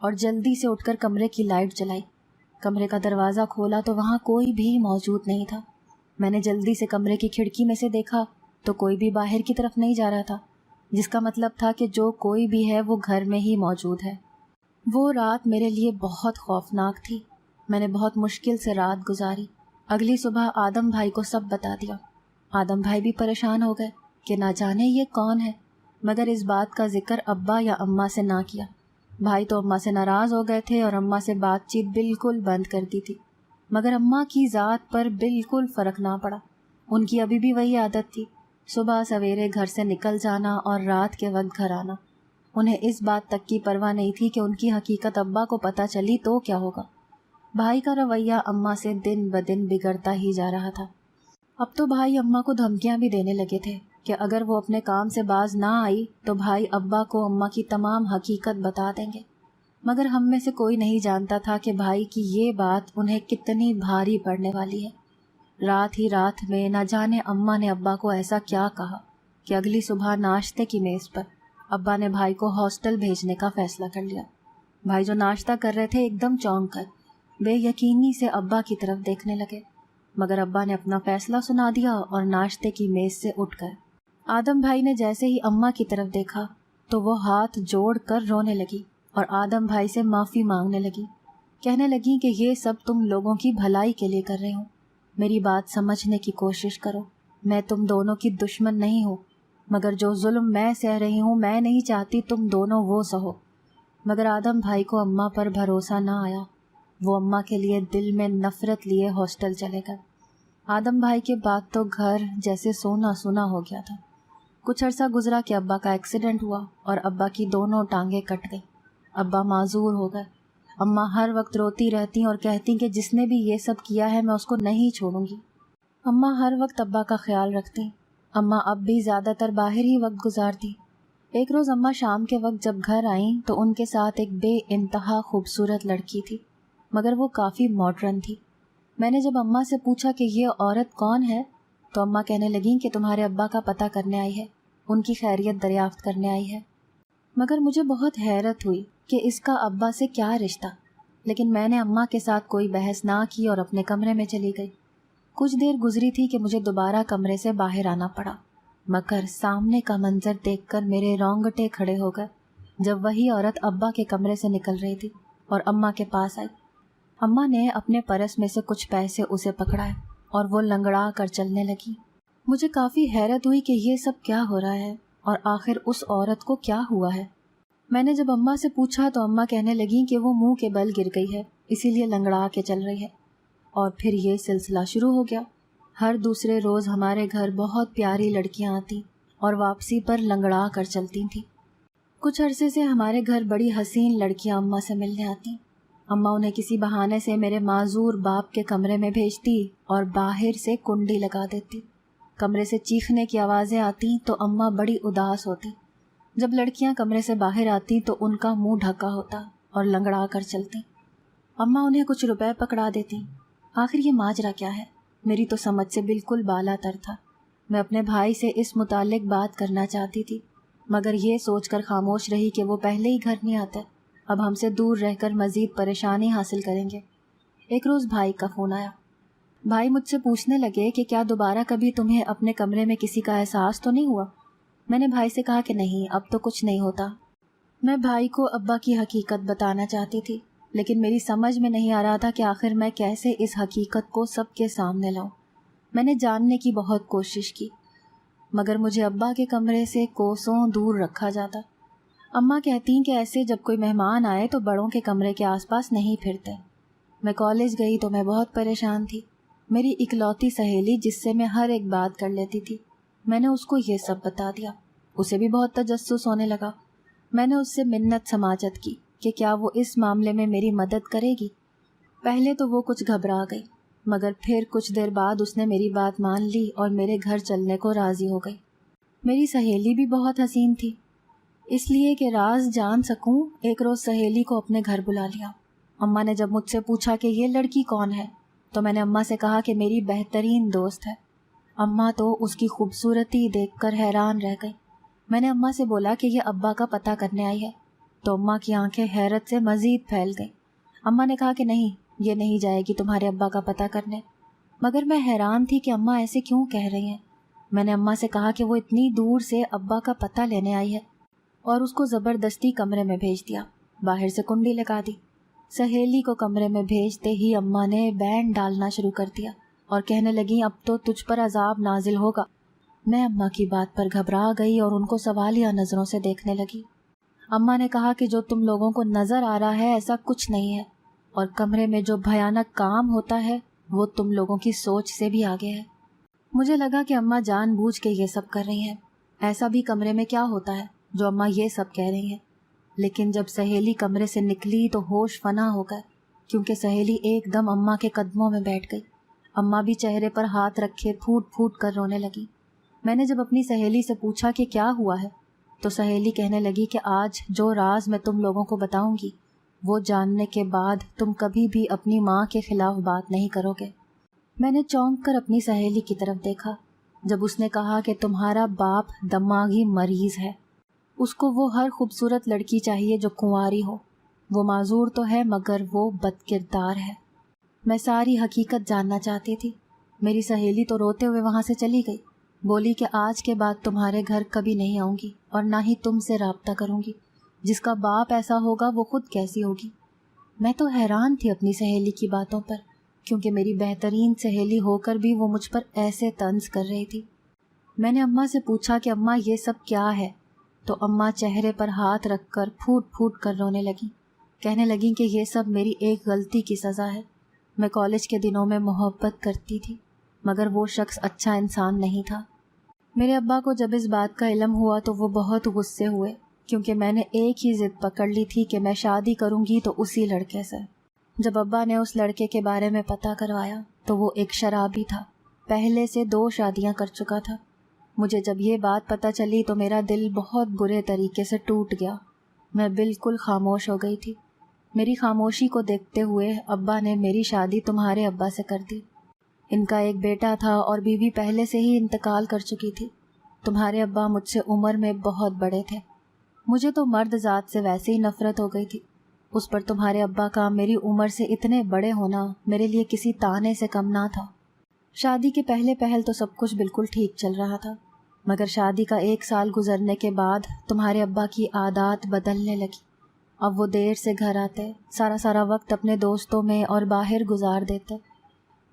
اور جلدی سے اٹھ کر کمرے کی لائٹ جلائی۔ کمرے کا دروازہ کھولا تو وہاں کوئی بھی موجود نہیں تھا۔ میں نے جلدی سے کمرے کی کھڑکی میں سے دیکھا تو کوئی بھی باہر کی طرف نہیں جا رہا تھا، جس کا مطلب تھا کہ جو کوئی بھی ہے وہ گھر میں ہی موجود ہے۔ وہ رات میرے لیے بہت خوفناک تھی۔ میں نے بہت مشکل سے رات گزاری۔ اگلی صبح آدم بھائی کو سب بتا دیا۔ آدم بھائی بھی پریشان ہو گئے کہ نہ جانے یہ کون ہے، مگر اس بات کا ذکر ابا یا اماں سے نہ کیا۔ بھائی تو اماں سے ناراض ہو گئے تھے اور اماں سے بات چیت بالکل بند کر دی تھی، مگر اماں کی ذات پر بالکل فرق نہ پڑا۔ ان کی ابھی بھی وہی عادت تھی، صبح سویرے گھر سے نکل جانا اور رات کے وقت گھر آنا۔ انہیں اس بات تک کی پرواہ نہیں تھی کہ ان کی حقیقت ابا کو پتہ چلی تو کیا ہوگا۔ بھائی کا رویہ اماں سے دن بدن بگڑتا ہی جا رہا تھا۔ اب تو بھائی اماں کو دھمکیاں بھی دینے لگے تھے کہ اگر وہ اپنے کام سے باز نہ آئی تو بھائی ابا کو اماں کی تمام حقیقت بتا دیں گے۔ مگر ہم میں سے کوئی نہیں جانتا تھا کہ بھائی کی یہ بات انہیں کتنی بھاری پڑنے والی ہے۔ رات ہی رات میں نہ جانے اماں نے ابا کو ایسا کیا کہا کہ اگلی صبح ناشتے کی میز پر ابا نے بھائی کو ہاسٹل بھیجنے کا فیصلہ کر لیا۔ بھائی جو ناشتہ کر رہے تھے ایک دم چونک کر بے یقینی سے ابا کی طرف دیکھنے لگے، مگر ابا نے اپنا فیصلہ سنا دیا اور ناشتے کی میز سے اٹھ گئے۔ آدم بھائی نے جیسے ہی اماں کی طرف دیکھا تو وہ ہاتھ جوڑ کر رونے لگی اور آدم بھائی سے معافی مانگنے لگی، کہنے لگی کہ یہ سب تم لوگوں کی بھلائی کے لیے کر رہی ہوں، میری بات سمجھنے کی کوشش کرو، میں تم دونوں کی دشمن نہیں ہوں، مگر جو ظلم میں سہ رہی ہوں میں نہیں چاہتی تم دونوں وہ سہو۔ مگر آدم بھائی کو اماں پر بھروسہ نہ آیا۔ وہ اماں کے لیے دل میں نفرت لیے ہاسٹل چلے گئے۔ آدم بھائی کے بعد تو گھر جیسے سونا سونا ہو گیا تھا۔ کچھ عرصہ گزرا کہ ابا کا ایکسیڈنٹ ہوا اور ابا کی دونوں ٹانگیں کٹ گئی۔ ابا معذور ہو گئے۔ اماں ہر وقت روتی رہتی اور کہتی کہ جس نے بھی یہ سب کیا ہے میں اس کو نہیں چھوڑوں گی۔ اماں ہر وقت ابا کا خیال رکھتی۔ اماں اب بھی زیادہ تر باہر ہی وقت گزارتی۔ ایک روز اماں شام کے وقت جب گھر آئیں تو ان کے ساتھ ایک بے انتہا خوبصورت لڑکی تھی، مگر وہ کافی ماڈرن تھی۔ میں نے جب اماں سے پوچھا کہ یہ عورت کون ہے تو اماں کہنے لگیں کہ تمہارے ابا کا پتہ کرنے آئی ہے، ان کی خیریت دریافت کرنے آئی ہے۔ مگر مجھے بہت حیرت ہوئی کہ اس کا ابا سے کیا رشتہ، لیکن میں نے اماں کے ساتھ کوئی بحث نہ کی اور اپنے کمرے میں چلی گئی۔ کچھ دیر گزری تھی کہ مجھے دوبارہ کمرے سے باہر آنا پڑا، مگر سامنے کا منظر دیکھ کر میرے رونگٹے کھڑے ہو گئے جب وہی عورت ابا کے کمرے سے نکل رہی تھی اور اماں کے پاس آئی۔ اماں نے اپنے پرس میں سے کچھ پیسے اسے پکڑائے اور وہ لنگڑا کر چلنے لگی۔ مجھے کافی حیرت ہوئی کہ یہ سب کیا ہو رہا ہے اور آخر اس عورت کو کیا ہوا ہے۔ میں نے جب اماں سے پوچھا تو اماں کہنے لگیں کہ وہ منہ کے بل گر گئی ہے، اسی لیے لنگڑا کے چل رہی ہے۔ اور پھر یہ سلسلہ شروع ہو گیا۔ ہر دوسرے روز ہمارے گھر بہت پیاری لڑکیاں آتی اور واپسی پر لنگڑا کر چلتی تھیں۔ کچھ عرصے سے ہمارے گھر بڑی حسین لڑکیاں اماں سے ملنے آتی۔ اماں انہیں کسی بہانے سے میرے معذور باپ کے کمرے میں بھیجتی اور باہر سے کنڈی لگا دیتی۔ کمرے سے چیخنے کی آوازیں آتی تو اماں بڑی اداس ہوتی۔ جب لڑکیاں کمرے سے باہر آتی تو ان کا منہ ڈھکا ہوتا اور لنگڑا کر چلتی۔ اماں انہیں کچھ روپے پکڑا دیتی۔ آخر یہ ماجرا کیا ہے؟ میری تو سمجھ سے بالکل بالا تر تھا۔ میں اپنے بھائی سے اس متعلق بات کرنا چاہتی تھی، مگر یہ سوچ کر خاموش رہی کہ وہ پہلے ہی گھر نہیں آتے، اب ہم سے دور رہ کر مزید پریشانی حاصل کریں گے۔ ایک روز بھائی کا فون آیا۔ بھائی مجھ سے پوچھنے لگے کہ کیا دوبارہ کبھی تمہیں اپنے کمرے میں کسی کا احساس تو نہیں ہوا؟ میں نے بھائی سے کہا کہ نہیں، اب تو کچھ نہیں ہوتا۔ میں بھائی کو ابا کی حقیقت بتانا چاہتی تھی، لیکن میری سمجھ میں نہیں آ رہا تھا کہ آخر میں کیسے اس حقیقت کو سب کے سامنے لاؤں۔ میں نے جاننے کی بہت کوشش کی، مگر مجھے ابا کے کمرے سے کوسوں دور رکھا جاتا۔ اماں کہتی کہ ایسے جب کوئی مہمان آئے تو بڑوں کے کمرے کے آس پاس نہیں پھرتے۔ میں کالج گئی تو میں بہت پریشان تھی۔ میری اکلوتی سہیلی جس سے میں ہر ایک بات کر لیتی تھی، میں نے اس کو یہ سب بتا دیا۔ اسے بھی بہت تجسس ہونے لگا۔ میں نے اس سے منت سماجت کی کہ کیا وہ اس معاملے میں میری مدد کرے گی۔ پہلے تو وہ کچھ گھبرا گئی، مگر پھر کچھ دیر بعد اس نے میری بات مان لی اور میرے گھر چلنے کو راضی ہو گئی۔ میری سہیلی بھی بہت حسین تھی، اس لیے کہ راز جان سکوں ایک روز سہیلی کو اپنے گھر بلا لیا۔ اماں نے جب مجھ سے پوچھا کہ یہ لڑکی کون ہے تو میں نے اماں سے کہا کہ میری بہترین دوست ہے۔ اماں تو اس کی خوبصورتی دیکھ کر حیران رہ گئی۔ میں نے اماں سے بولا کہ یہ ابا کا پتہ کرنے آئی ہے۔ تو اماں کی آنکھیں حیرت سے مزید پھیل گئیں۔ اماں نے کہا کہ نہیں، یہ نہیں جائے گی تمہارے ابا کا پتہ کرنے۔ مگر میں حیران تھی کہ اماں ایسے کیوں کہہ رہی ہیں۔ میں نے اماں سے کہا کہ وہ اتنی دور سے ابا کا پتہ لینے آئی ہے، اور اس کو زبردستی کمرے میں بھیج دیا، باہر سے کنڈی لگا دی۔ سہیلی کو کمرے میں بھیجتے ہی اماں نے بینڈ ڈالنا شروع کر دیا اور کہنے لگی اب تو تجھ پر عذاب نازل ہوگا۔ میں اماں کی بات پر گھبرا گئی اور ان کو سوالیہ نظروں سے دیکھنے لگی۔ اماں نے کہا کہ جو تم لوگوں کو نظر آ رہا ہے ایسا کچھ نہیں ہے، اور کمرے میں جو بھیانک کام ہوتا ہے وہ تم لوگوں کی سوچ سے بھی آگے ہے۔ مجھے لگا کہ اماں جان بوجھ کے یہ سب کر رہی ہیں، ایسا بھی کمرے میں کیا ہوتا ہے جو اماں یہ سب کہہ رہی ہیں۔ لیکن جب سہیلی کمرے سے نکلی تو ہوش فنا ہو گئے، کیونکہ سہیلی ایک دم اماں کے قدموں میں بیٹھ گئی۔ اماں بھی چہرے پر ہاتھ رکھے پھوٹ پھوٹ کر رونے لگی۔ میں نے جب اپنی سہیلی سے پوچھا کہ کیا ہوا ہے تو سہیلی کہنے لگی کہ آج جو راز میں تم لوگوں کو بتاؤں گی وہ جاننے کے بعد تم کبھی بھی اپنی ماں کے خلاف بات نہیں کرو گے۔ میں نے چونک کر اپنی سہیلی کی طرف دیکھا جب اس نے کہا کہ تمہارا باپ دماغی مریض ہے، اس کو وہ ہر خوبصورت لڑکی چاہیے جو کنواری ہو، وہ معذور تو ہے مگر وہ بد کردار ہے۔ میں ساری حقیقت جاننا چاہتی تھی۔ میری سہیلی تو روتے ہوئے وہاں سے چلی گئی، بولی کہ آج کے بعد تمہارے گھر کبھی نہیں آؤں گی اور نہ ہی تم سے رابطہ کروں گی، جس کا باپ ایسا ہوگا وہ خود کیسی ہوگی۔ میں تو حیران تھی اپنی سہیلی کی باتوں پر، کیونکہ میری بہترین سہیلی ہو کر بھی وہ مجھ پر ایسے طنز کر رہی تھی۔ میں نے اماں سے پوچھا کہ اماں یہ سب کیا ہے، تو اماں چہرے پر ہاتھ رکھ کر پھوٹ پھوٹ کر رونے لگیں، کہنے لگیں کہ یہ سب میری ایک غلطی کی سزا ہے۔ میں کالج کے دنوں میں محبت کرتی تھی مگر وہ شخص اچھا انسان نہیں تھا۔ میرے ابا کو جب اس بات کا علم ہوا تو وہ بہت غصے ہوئے، کیونکہ میں نے ایک ہی ضد پکڑ لی تھی کہ میں شادی کروں گی تو اسی لڑکے سے۔ جب ابا نے اس لڑکے کے بارے میں پتہ کروایا تو وہ ایک شرابی تھا، پہلے سے 2 شادیاں کر چکا تھا۔ مجھے جب یہ بات پتہ چلی تو میرا دل بہت برے طریقے سے ٹوٹ گیا۔ میں بالکل خاموش ہو گئی تھی۔ میری خاموشی کو دیکھتے ہوئے ابا نے میری شادی تمہارے ابا سے کر دی۔ ان کا ایک بیٹا تھا اور بیوی پہلے سے ہی انتقال کر چکی تھی۔ تمہارے ابا مجھ سے عمر میں بہت بڑے تھے۔ مجھے تو مرد ذات سے ویسے ہی نفرت ہو گئی تھی، اس پر تمہارے ابا کا میری عمر سے اتنے بڑے ہونا میرے لیے کسی طعنے سے کم نہ تھا۔ شادی کے پہلے پہل تو سب کچھ بالکل ٹھیک چل رہا تھا، مگر شادی کا 1 سال گزرنے کے بعد تمہارے ابا کی عادات بدلنے لگی۔ اب وہ دیر سے گھر آتے، سارا وقت اپنے دوستوں میں اور باہر گزار دیتے۔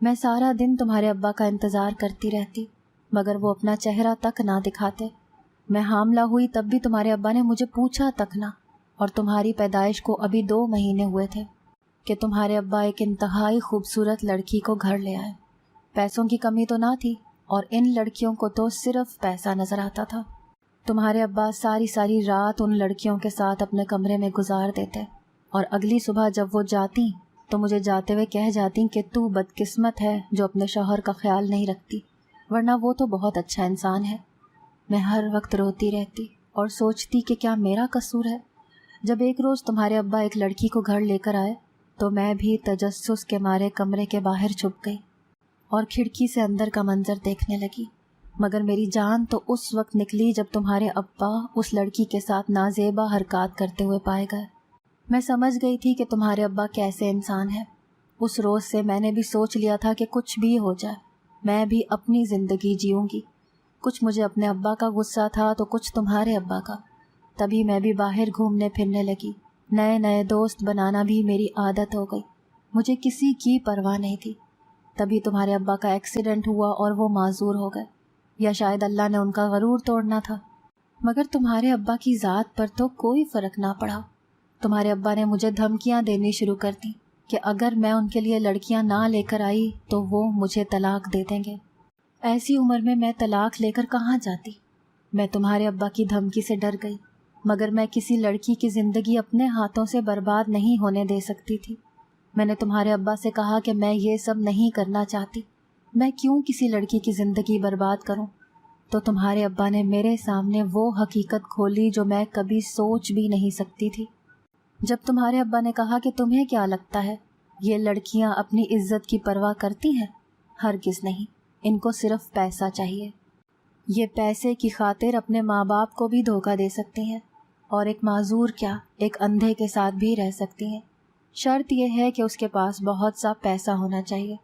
میں سارا دن تمہارے ابا کا انتظار کرتی رہتی مگر وہ اپنا چہرہ تک نہ دکھاتے۔ میں حاملہ ہوئی تب بھی تمہارے ابا نے مجھے پوچھا تک نہ، اور تمہاری پیدائش کو ابھی 2 مہینے ہوئے تھے کہ تمہارے ابا ایک انتہائی خوبصورت لڑکی کو گھر لے آئے۔ پیسوں کی کمی تو نہ تھی اور ان لڑکیوں کو تو صرف پیسہ نظر آتا تھا۔ تمہارے ابا ساری رات ان لڑکیوں کے ساتھ اپنے کمرے میں گزار دیتے اور اگلی صبح جب وہ جاتی تو مجھے جاتے ہوئے کہہ جاتی کہ تو بدقسمت ہے جو اپنے شوہر کا خیال نہیں رکھتی، ورنہ وہ تو بہت اچھا انسان ہے۔ میں ہر وقت روتی رہتی اور سوچتی کہ کیا میرا قصور ہے۔ جب ایک روز تمہارے ابا ایک لڑکی کو گھر لے کر آئے تو میں بھی تجسس کے مارے کمرے کے باہر چھپ گئی اور کھڑکی سے اندر کا منظر دیکھنے لگی، مگر میری جان تو اس وقت نکلی جب تمہارے ابا اس لڑکی کے ساتھ نازیبا حرکات کرتے ہوئے پائے گئے۔ میں سمجھ گئی تھی کہ تمہارے ابا کیسے انسان ہے۔ اس روز سے میں نے بھی سوچ لیا تھا کہ کچھ بھی ہو جائے میں بھی اپنی زندگی جیوں گی۔ کچھ مجھے اپنے ابا کا غصہ تھا تو کچھ تمہارے ابا کا۔ تبھی میں بھی باہر گھومنے پھرنے لگی، نئے دوست بنانا بھی میری عادت ہو گئی، مجھے کسی کی پرواہ نہیں تھی۔ تبھی تمہارے ابا کا ایکسیڈنٹ ہوا اور وہ معذور ہو گئے، یا شاید اللہ نے ان کا غرور توڑنا تھا، مگر تمہارے ابا کی ذات پر تو کوئی فرق نہ پڑا۔ تمہارے ابا نے مجھے دھمکیاں دینی شروع کر دیں کہ اگر میں ان کے لیے لڑکیاں نہ لے کر آئی تو وہ مجھے طلاق دے دیں گے۔ ایسی عمر میں طلاق لے کر کہاں جاتی؟ میں تمہارے ابا کی دھمکی سے ڈر گئی، مگر میں کسی لڑکی کی زندگی اپنے ہاتھوں سے برباد نہیں ہونے دے سکتی تھی۔ میں نے تمہارے ابا سے کہا کہ میں یہ سب نہیں کرنا چاہتی، میں کیوں کسی لڑکی کی زندگی برباد کروں؟ تو تمہارے ابا نے میرے سامنے وہ حقیقت کھولی جو میں کبھی سوچ بھی نہیں سکتی تھی۔ جب تمہارے ابا نے کہا کہ تمہیں کیا لگتا ہے یہ لڑکیاں اپنی عزت کی پرواہ کرتی ہیں؟ ہرگز نہیں، ان کو صرف پیسہ چاہیے۔ یہ پیسے کی خاطر اپنے ماں باپ کو بھی دھوکہ دے سکتی ہیں۔ اور ایک معذور کیا ایک اندھے کے ساتھ بھی رہ سکتی ہیں، شرط یہ ہے کہ اس کے پاس بہت سا پیسہ ہونا چاہیے۔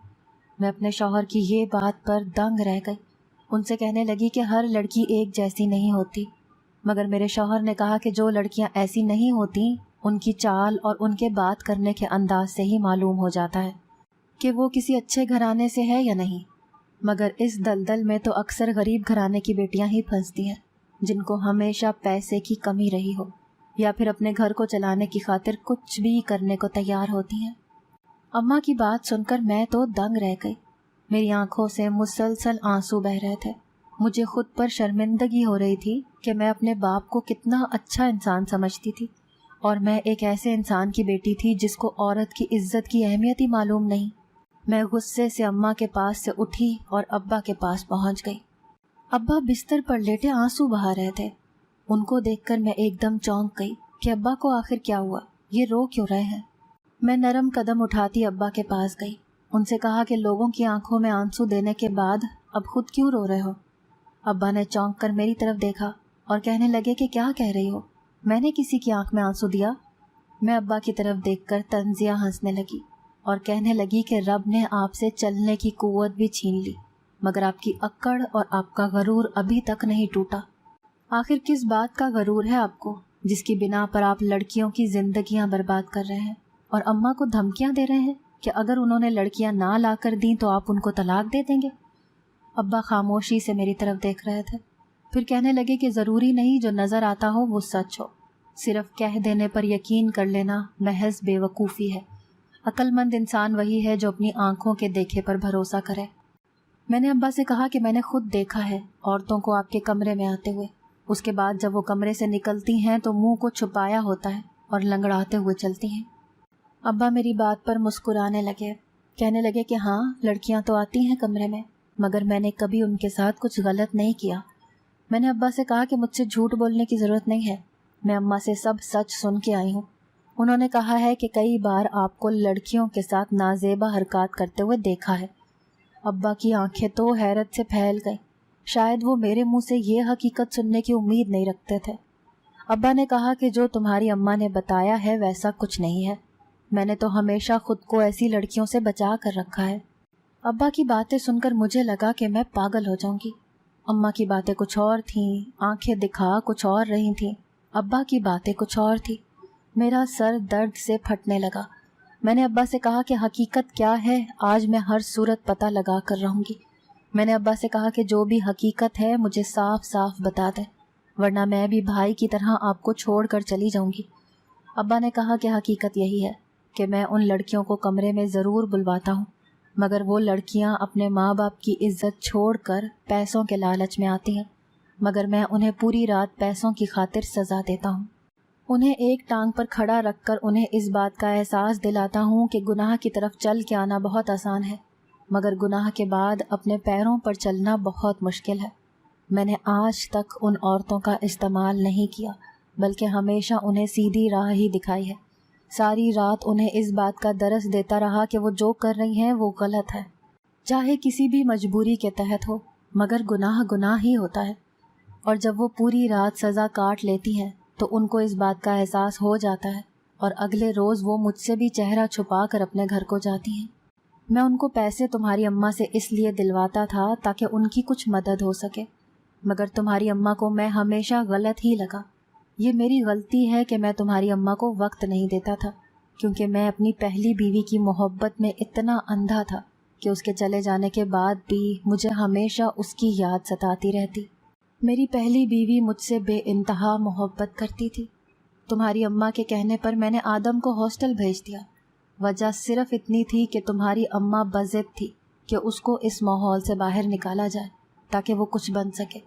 میں اپنے شوہر کی یہ بات پر دنگ رہ گئی۔ ان سے کہنے لگی کہ ہر لڑکی ایک جیسی نہیں ہوتی، مگر میرے شوہر نے کہا کہ جو لڑکیاں ایسی نہیں ہوتی ان کی چال اور ان کے بات کرنے کے انداز سے ہی معلوم ہو جاتا ہے کہ وہ کسی اچھے گھرانے سے ہے یا نہیں۔ مگر اس دلدل میں تو اکثر غریب گھرانے کی بیٹیاں ہی پھنستی ہیں، جن کو ہمیشہ پیسے کی کمی رہی ہو یا پھر اپنے گھر کو چلانے کی خاطر کچھ بھی کرنے کو تیار ہوتی ہیں۔ اماں کی بات سن کر میں تو دنگ رہ گئی۔ میری آنکھوں سے مسلسل آنسو بہہ رہے تھے۔ مجھے خود پر شرمندگی ہو رہی تھی کہ میں اپنے باپ کو کتنا اچھا انسان سمجھتی تھی، اور میں ایک ایسے انسان کی بیٹی تھی جس کو عورت کی عزت کی اہمیت ہی معلوم نہیں۔ میں غصے سے اماں کے پاس سے اٹھی اور ابا کے پاس پہنچ گئی۔ ابا بستر پر لیٹے آنسو بہا رہے تھے۔ ان کو دیکھ کر میں ایک دم چونک گئی کہ ابا کو آخر کیا ہوا، یہ رو کیوں رہے ہیں۔ میں نرم قدم اٹھاتی ابا کے پاس گئی۔ ان سے کہا کہ لوگوں کی آنکھوں میں آنسو دینے کے بعد اب خود کیوں رو رہے ہو؟ ابا نے چونک کر میری طرف دیکھا اور کہنے لگے کہ کیا کہہ رہی ہو، میں نے کسی کی آنکھ میں آنسو دیا؟ میں ابا کی طرف دیکھ کر طنزیہ ہنسنے لگی اور کہنے لگی کہ رب نے آپ سے چلنے کی قوت بھی چھین لی، مگر آپ کی اکڑ اور آپ کا غرور ابھی تک نہیں ٹوٹا۔ آخر کس بات کا غرور ہے آپ کو جس کی بنا پر آپ لڑکیوں کی زندگیاں برباد کر رہے ہیں اور اماں کو دھمکیاں دے رہے ہیں کہ اگر انہوں نے لڑکیاں نہ لا کر دیں تو آپ ان کو طلاق دے دیں گے؟ ابا خاموشی سے میری طرف دیکھ رہے تھے، پھر کہنے لگے کہ ضروری نہیں جو نظر آتا ہو وہ سچ ہو، صرف کہہ دینے پر یقین کر لینا محض بے وقوفی ہے۔ عقل مند انسان وہی ہے جو اپنی آنکھوں کے دیکھے پر بھروسہ کرے۔ میں نے ابا سے کہا کہ میں نے خود دیکھا ہے عورتوں کو آپ کے کمرے میں آتے ہوئے، اس کے بعد جب وہ کمرے سے نکلتی ہیں تو منہ کو چھپایا ہوتا ہے اور لنگڑاتے ہوئے چلتی ہیں۔ ابا میری بات پر مسکرانے لگے، کہنے لگے کہ ہاں لڑکیاں تو آتی ہیں کمرے میں، مگر میں نے کبھی ان کے ساتھ کچھ غلط نہیں کیا۔ میں نے ابا سے کہا کہ مجھ سے جھوٹ بولنے کی ضرورت نہیں ہے، میں اماں سے سب سچ سن کے آئی ہوں۔ انہوں نے کہا ہے کہ کئی بار آپ کو لڑکیوں کے ساتھ نازیبا حرکات کرتے ہوئے دیکھا ہے۔ ابا کی آنکھیں تو حیرت سے پھیل گئیں، شاید وہ میرے منہ سے یہ حقیقت سننے کی امید نہیں رکھتے تھے۔ ابا نے کہا کہ جو تمہاری اماں نے بتایا ہے ویسا کچھ نہیں ہے، میں نے تو ہمیشہ خود کو ایسی لڑکیوں سے بچا کر رکھا ہے۔ ابا کی باتیں سن کر مجھے لگا کہ میں پاگل ہو جاؤں گی۔ اماں کی باتیں کچھ اور تھیں، آنکھیں دکھا کچھ اور رہی تھیں، ابا کی باتیں کچھ اور تھیں۔ میرا سر درد سے پھٹنے لگا۔ میں نے ابا سے کہا کہ حقیقت کیا ہے آج میں ہر صورت پتہ لگا کر رہوں گی۔ میں نے ابا سے کہا کہ جو بھی حقیقت ہے مجھے صاف صاف بتا دیں، ورنہ میں بھی بھائی کی طرح آپ کو چھوڑ کر چلی جاؤں گی۔ ابا نے کہا کہ حقیقت یہی ہے کہ میں ان لڑکیوں کو کمرے میں ضرور بلواتا ہوں، مگر وہ لڑکیاں اپنے ماں باپ کی عزت چھوڑ کر پیسوں کے لالچ میں آتی ہیں، مگر میں انہیں پوری رات پیسوں کی خاطر سزا دیتا ہوں۔ انہیں ایک ٹانگ پر کھڑا رکھ کر انہیں اس بات کا احساس دلاتا ہوں کہ گناہ کی طرف چل کے آنا بہت آسان ہے، مگر گناہ کے بعد اپنے پیروں پر چلنا بہت مشکل ہے۔ میں نے آج تک ان عورتوں کا استعمال نہیں کیا، بلکہ ہمیشہ انہیں سیدھی راہ ہی دکھائی ہے۔ ساری رات انہیں اس بات کا درس دیتا رہا کہ وہ جو کر رہی ہیں وہ غلط ہے، چاہے کسی بھی مجبوری کے تحت ہو، مگر گناہ گناہ ہی ہوتا ہے۔ اور جب وہ پوری رات سزا کاٹ لیتی ہیں تو ان کو اس بات کا احساس ہو جاتا ہے، اور اگلے روز وہ مجھ سے بھی چہرہ چھپا کر اپنے گھر کو جاتی ہیں۔ میں ان کو پیسے تمہاری اماں سے اس لیے دلواتا تھا تاکہ ان کی کچھ مدد ہو سکے، مگر تمہاری اماں کو میں ہمیشہ غلط ہی لگا۔ یہ میری غلطی ہے کہ میں تمہاری اماں کو وقت نہیں دیتا تھا، کیونکہ میں اپنی پہلی بیوی کی محبت میں اتنا اندھا تھا کہ اس کے چلے جانے کے بعد بھی مجھے ہمیشہ اس کی یاد ستاتی رہتی۔ میری پہلی بیوی مجھ سے بے انتہا محبت کرتی تھی۔ تمہاری اماں کے کہنے پر میں نے آدم کو ہاسٹل بھیج دیا۔ وجہ صرف اتنی تھی کہ تمہاری اماں بضد تھی کہ اس کو اس ماحول سے باہر نکالا جائے تاکہ وہ کچھ بن سکے،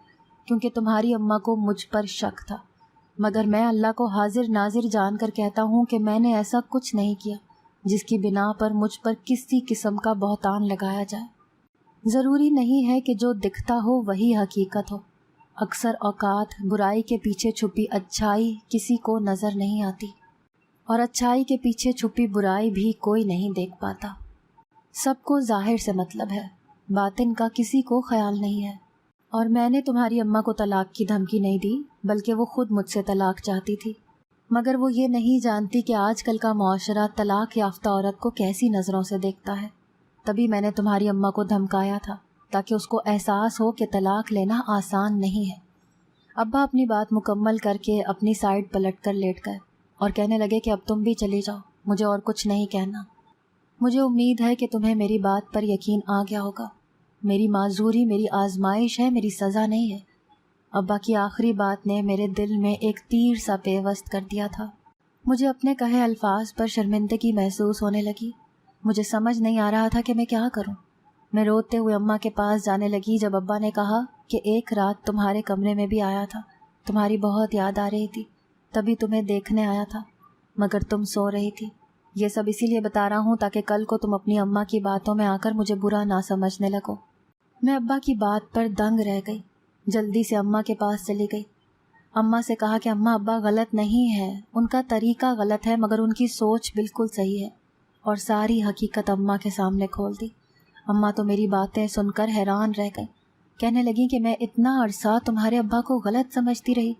کیونکہ تمہاری اماں کو مجھ پر شک تھا، مگر میں اللہ کو حاضر ناظر جان کر کہتا ہوں کہ میں نے ایسا کچھ نہیں کیا جس کی بنا پر مجھ پر کسی قسم کا بہتان لگایا جائے۔ ضروری نہیں ہے کہ جو دکھتا ہو وہی حقیقت ہو۔ اکثر اوقات برائی کے پیچھے چھپی اچھائی کسی کو نظر نہیں آتی، اور اچھائی کے پیچھے چھپی برائی بھی کوئی نہیں دیکھ پاتا۔ سب کو ظاہر سے مطلب ہے، باطن کا کسی کو خیال نہیں ہے۔ اور میں نے تمہاری اماں کو طلاق کی دھمکی نہیں دی، بلکہ وہ خود مجھ سے طلاق چاہتی تھی، مگر وہ یہ نہیں جانتی کہ آج کل کا معاشرہ طلاق یافتہ عورت کو کیسی نظروں سے دیکھتا ہے۔ تبھی میں نے تمہاری اماں کو دھمکایا تھا تاکہ اس کو احساس ہو کہ طلاق لینا آسان نہیں ہے۔ ابا اپنی بات مکمل کر کے اپنی سائڈ پلٹ کر لیٹ گئے اور کہنے لگے کہ اب تم بھی چلی جاؤ، مجھے اور کچھ نہیں کہنا۔ مجھے امید ہے کہ تمہیں میری بات پر یقین آ گیا ہوگا۔ میری معذوری میری آزمائش ہے، میری سزا نہیں ہے۔ ابا کی آخری بات نے میرے دل میں ایک تیر سا پیوست کر دیا تھا۔ مجھے اپنے کہے الفاظ پر شرمندگی محسوس ہونے لگی۔ مجھے سمجھ نہیں آ رہا تھا کہ میں کیا کروں۔ میں روتے ہوئے اماں کے پاس جانے لگی جب ابا نے کہا کہ ایک رات تمہارے کمرے میں بھی آیا تھا، تمہاری بہت یاد آ رہی تھی، تبھی تمہیں دیکھنے آیا تھا، مگر تم سو رہی تھی۔ یہ سب اسی لیے بتا رہا ہوں تاکہ کل کو تم اپنی اماں کی باتوں میں آ کر مجھے برا نہ سمجھنے لگو۔ میں ابا کی بات پر دنگ رہ گئی، جلدی سے اماں کے پاس چلی گئی۔ اماں سے کہا کہ اماں ابا غلط نہیں ہے، ان کا طریقہ غلط ہے مگر ان کی سوچ بالکل صحیح ہے، اور ساری حقیقت اماں کے سامنے کھول دی۔ اماں تو میری باتیں سن کر حیران رہ گئی، کہنے لگی کہ میں اتنا عرصہ تمہارے ابا کو غلط سمجھتی رہی،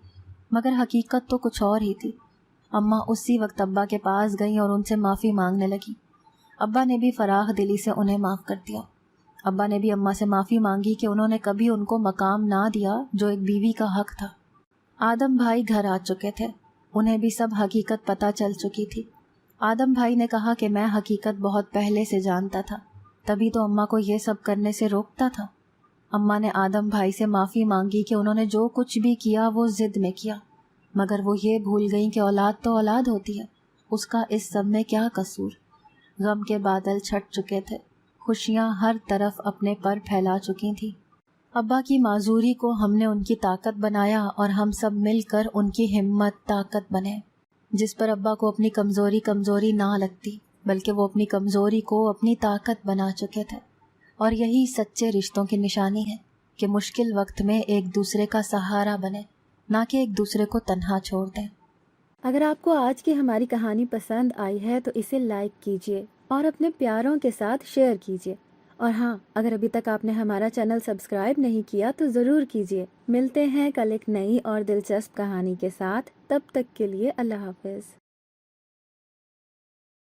مگر حقیقت تو کچھ اور ہی تھی۔ اماں اسی وقت ابا کے پاس گئیں اور ان سے معافی مانگنے لگی۔ ابا نے بھی فراخ دلی سے انہیں معاف کر دیا۔ ابا نے بھی اماں سے معافی مانگی کہ انہوں نے کبھی ان کو مقام نہ دیا جو ایک بیوی کا حق تھا۔ آدم بھائی گھر آ چکے تھے، انہیں بھی سب حقیقت پتہ چل چکی تھی۔ آدم بھائی نے کہا کہ میں حقیقت بہت پہلے سے جانتا تھا، تبھی تو اماں کو یہ سب کرنے سے روکتا تھا۔ اماں نے آدم بھائی سے معافی مانگی کہ انہوں نے جو کچھ بھی کیا وہ ضد میں کیا، مگر وہ یہ بھول گئیں کہ اولاد تو اولاد ہوتی ہے، اس کا اس سب میں کیا قصور۔ غم کے بادل چھٹ چکے تھے، خوشیاں ہر طرف اپنے پر پھیلا چکی تھیں۔ ابا کی معذوری کو ہم نے ان کی طاقت بنایا اور ہم سب مل کر ان کی ہمت طاقت بنے، جس پر ابا کو اپنی کمزوری کمزوری نہ لگتی، بلکہ وہ اپنی کمزوری کو اپنی طاقت بنا چکے تھے۔ اور یہی سچے رشتوں کی نشانی ہے کہ مشکل وقت میں ایک دوسرے کا سہارا بنے، نہ کہ ایک دوسرے کو تنہا چھوڑ دیں۔ اگر آپ کو آج کی ہماری کہانی پسند آئی ہے تو اسے لائک کیجیے اور اپنے پیاروں کے ساتھ شیئر کیجیے، اور ہاں، اگر ابھی تک آپ نے ہمارا چینل سبسکرائب نہیں کیا تو ضرور کیجیے۔ ملتے ہیں کل ایک نئی اور دلچسپ کہانی کے ساتھ، تب تک کے لیے اللہ حافظ۔